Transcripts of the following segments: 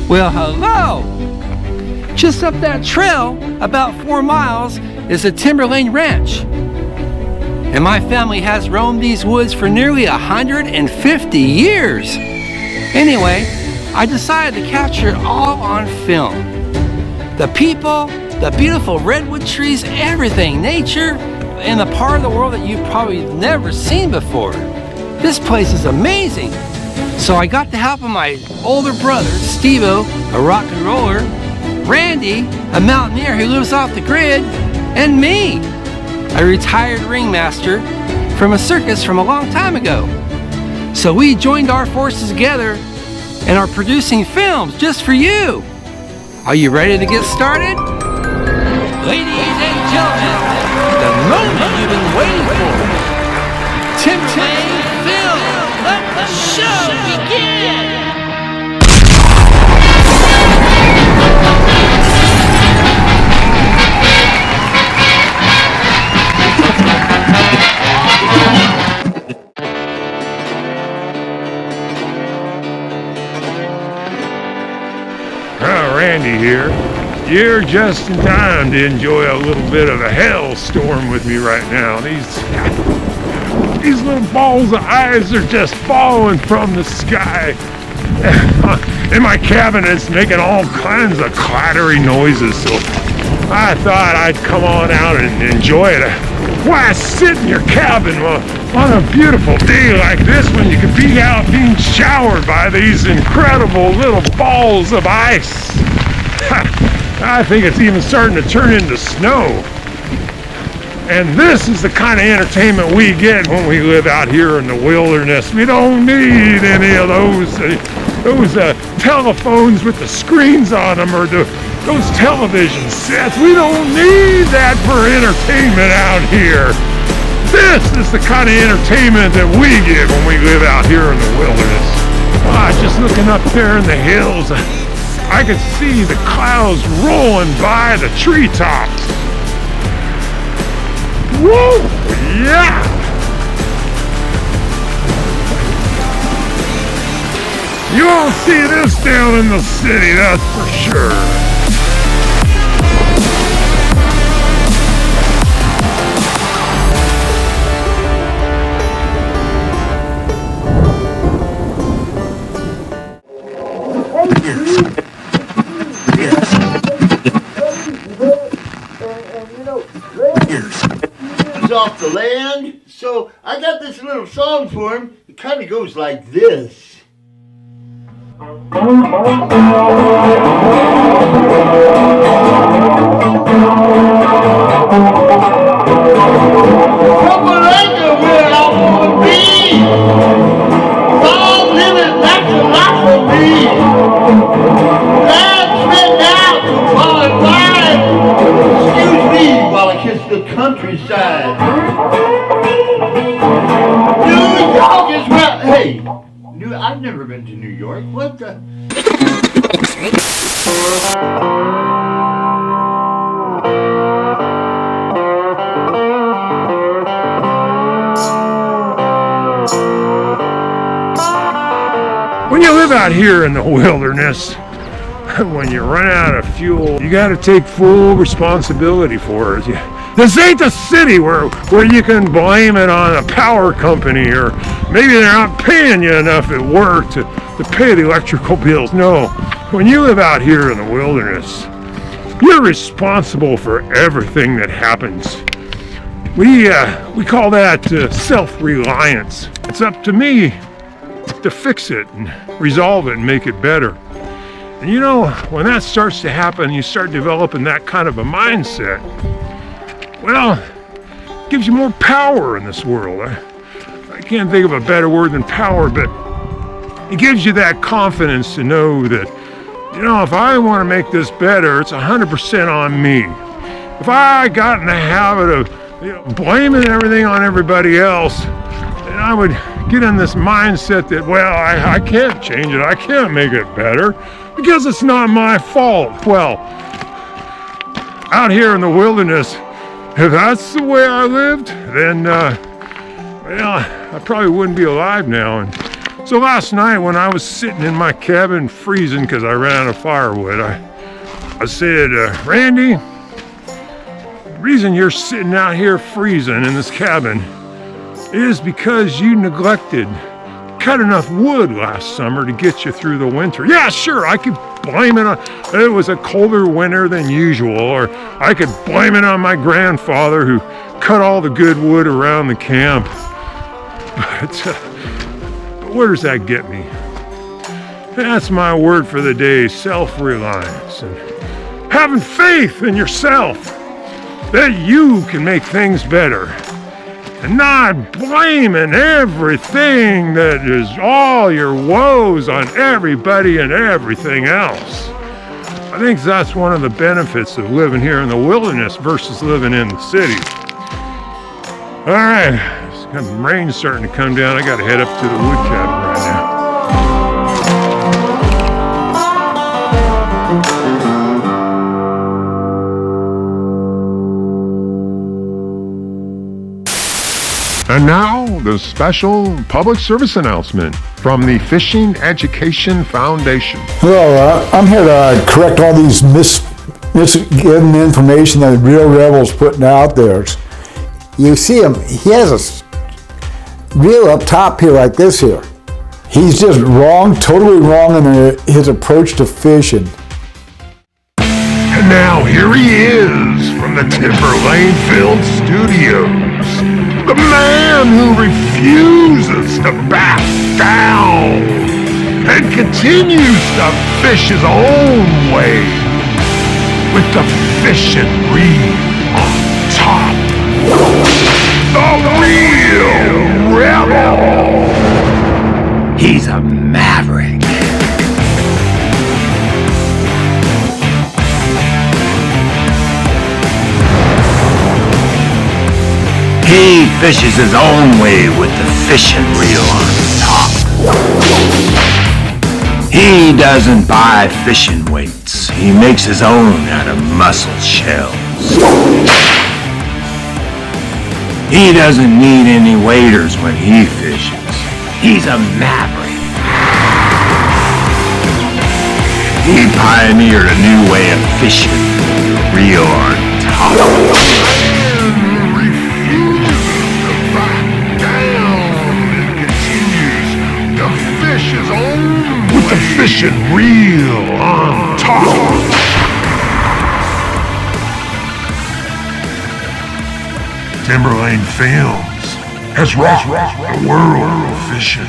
Well, hello! Just up that trail, about 4 miles, is the Timberlane Ranch. And my family has roamed these woods for nearly 150 years. Anyway, I decided to capture it all on film. The people, the beautiful redwood trees, everything, nature, in the part of the world that you've probably never seen before. This place is amazing. So I got the help of my older brother, Steve-O, a rock and roller, Randy, a mountaineer who lives off the grid, and me, a retired ringmaster from a circus from a long time ago. So we joined our forces together and are producing films just for you. Are you ready to get started? Ladies and gentlemen, the moment you've been waiting for. Timberlane Films, let the show begin! Randy here. You're just in time to enjoy a little bit of a hailstorm with me right now. These little balls of ice are just falling from the sky. And my cabin is making all kinds of clattery noises, so I thought I'd come on out and enjoy it. Why sit in your cabin on a beautiful day like this when you could be out being showered by these incredible little balls of ice? I think it's even starting to turn into snow. And this is the kind of entertainment we get when we live out here in the wilderness. We don't need any of those telephones with the screens on them or those television sets. We don't need that for entertainment out here. This is the kind of entertainment that we get when we live out here in the wilderness. Just looking up there in the hills, I could see the clouds rolling by the treetops. Whoa! Yeah! You won't see this down in the city, that's for sure. Off the land, so I got this little song for him. It kind of goes like this. Where I wanna be. Song living, that's a lot for me. Land spread out to far and wide. Excuse me while I kiss the countryside. New York is where. Hey, I've never been to New York. What the? When you live out here in the wilderness, when you run out of fuel, you got to take full responsibility for it. This ain't the city where you can blame it on a power company, or maybe they're not paying you enough at work to pay the electrical bills. No, when you live out here in the wilderness, you're responsible for everything that happens. We call that self-reliance. It's up to me to fix it and resolve it and make it better. And you know, when that starts to happen, you start developing that kind of a mindset. Well, it gives you more power in this world. I can't think of a better word than power, but it gives you that confidence to know that, you know, if I want to make this better, it's 100% on me. If I got in the habit of blaming everything on everybody else, then I would get in this mindset that, well, I can't change it, I can't make it better, because it's not my fault. Well, out here in the wilderness, if that's the way I lived, then, well, I probably wouldn't be alive now. And So last night when I was sitting in my cabin freezing because I ran out of firewood, I said, Randy, the reason you're sitting out here freezing in this cabin is because you neglected cut enough wood last summer to get you through the winter. Yeah, sure, I could blame it on, it was a colder winter than usual, or I could blame it on my grandfather who cut all the good wood around the camp. But where does that get me? That's my word for the day, self-reliance and having faith in yourself that you can make things better and not blaming everything that is all your woes on everybody and everything else. I think that's one of the benefits of living here in the wilderness versus living in the city. All right. Rain's starting to come down. I got to head up to the wood cabin right now. And now, the special public service announcement from the Fishing Education Foundation. Hello, I'm here to correct all these misgiven information that Real Rebel's putting out there. You see him, he has a reel up top here like this here. He's just wrong, totally wrong in his approach to fishing. And now here he is from the Timberlane Films studios. The man who refuses to back down and continues to fish his own way with the fishing reel on top. The Real Rebel! He's a maverick. He fishes his own way with the fishing reel on top. He doesn't buy fishing weights. He makes his own out of mussel shells. He doesn't need any waders when he fishes. He's a maverick. He pioneered a new way of fishing, reel on top. With the fishing reel on top. Timberlane Films has rocked the world of fishing.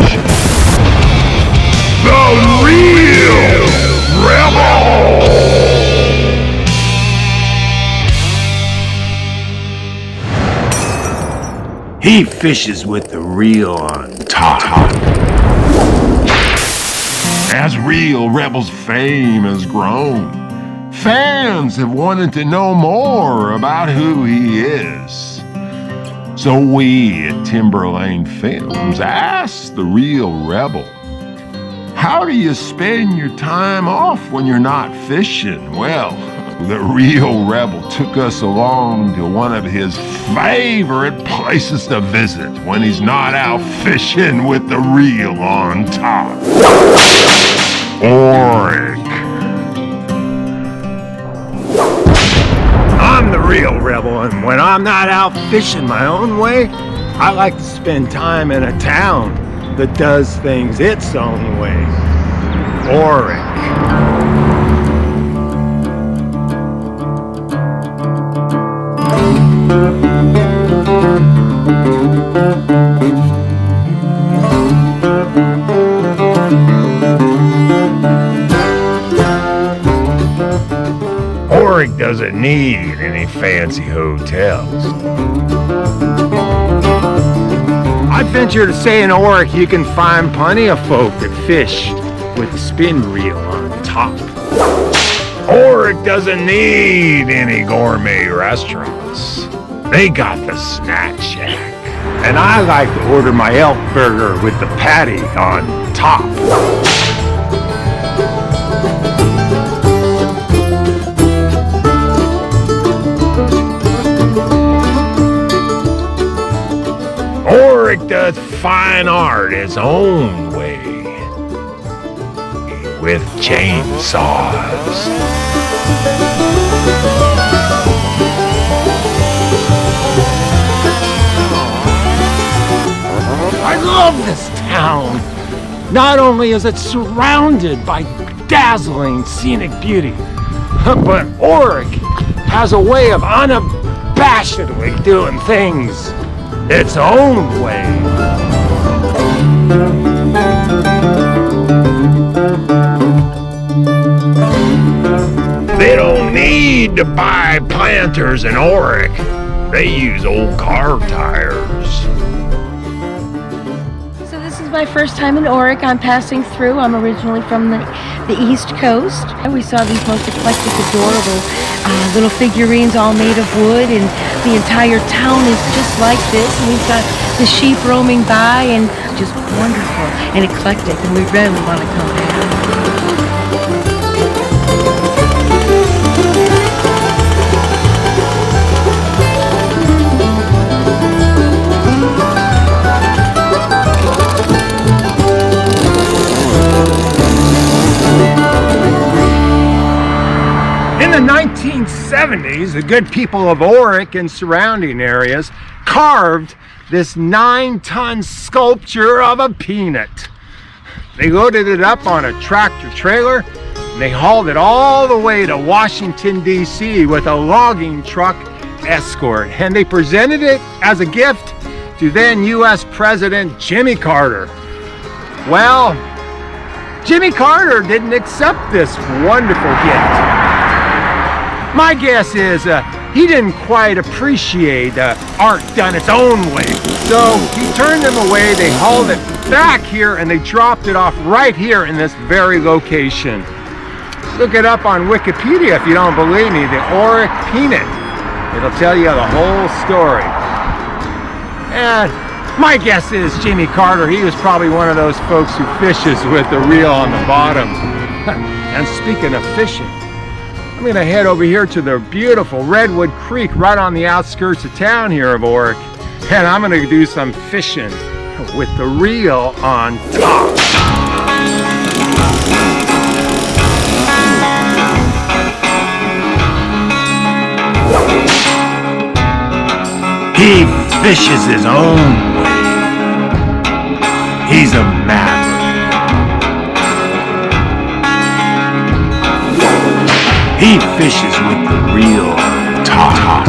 The Real Rebel! He fishes with the reel on top. As Real Rebel's fame has grown, fans have wanted to know more about who he is. So we at Timberlane Films asked the Real Rebel, how do you spend your time off when you're not fishing? Well, the Real Rebel took us along to one of his favorite places to visit when he's not out fishing with the reel on top. Oric. I'm the Real Rebel, and when I'm not out fishing my own way, I like to spend time in a town that does things its own way. Oric. Oric doesn't need any fancy hotels. I venture to say in Oric you can find plenty of folk that fish with the spin reel on top. Oric doesn't need any gourmet restaurants. They got the Snack Shack. And I like to order my elk burger with the patty on top. Oric does fine art his own way. with chainsaws. I love this town. Not only is it surrounded by dazzling scenic beauty, but Oric has a way of unabashedly doing things its own way. They don't need to buy planters in Oric. They use old car tires. So this is my first time in Oric. I'm passing through. I'm originally from the East Coast. And we saw these most eclectic, adorable little figurines all made of wood, and the entire town is just like this. And we've got the sheep roaming by, and just wonderful and eclectic, and we really want to come back. In the 1970s, the good people of Oric and surrounding areas carved this 9-ton sculpture of a peanut. They loaded it up on a tractor trailer and they hauled it all the way to Washington, D.C. with a logging truck escort, and they presented it as a gift to then U.S. President Jimmy Carter. Well, Jimmy Carter didn't accept this wonderful gift. My guess is he didn't quite appreciate art done its own way. So he turned them away, they hauled it back here, and they dropped it off right here in this very location. Look it up on Wikipedia if you don't believe me, the Oric Peanut. It'll tell you the whole story. And my guess is Jimmy Carter, he was probably one of those folks who fishes with the reel on the bottom. And speaking of fishing, I'm gonna head over here to the beautiful Redwood Creek right on the outskirts of town here of Oric, and I'm gonna do some fishing with the reel on top. He fishes his own way. He's a maverick. He fishes with the reel on top.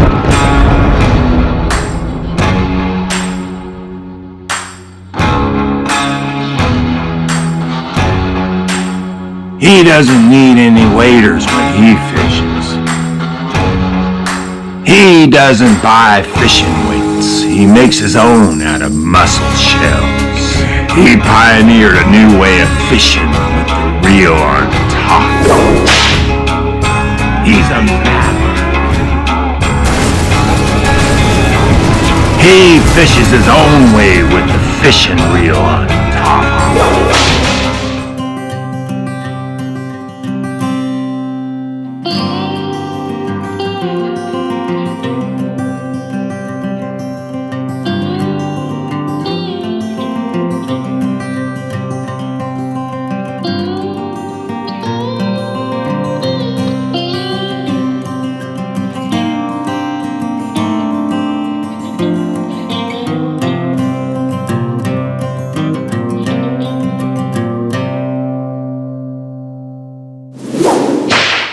He doesn't need any waders when he fishes. He doesn't buy fishing weights. He makes his own out of mussel shells. He pioneered a new way of fishing with the reel on top. He's a maverick. He fishes his own way with the fishing reel on top.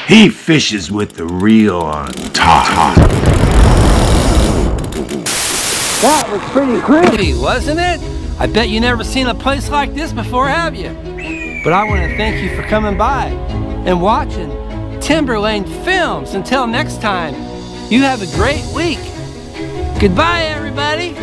He fishes with the reel on top. That was pretty pretty, wasn't it? I bet you never seen a place like this before, have you? But I want to thank you for coming by and watching Timberlane Films. Until next time, you have a great week. Goodbye, everybody.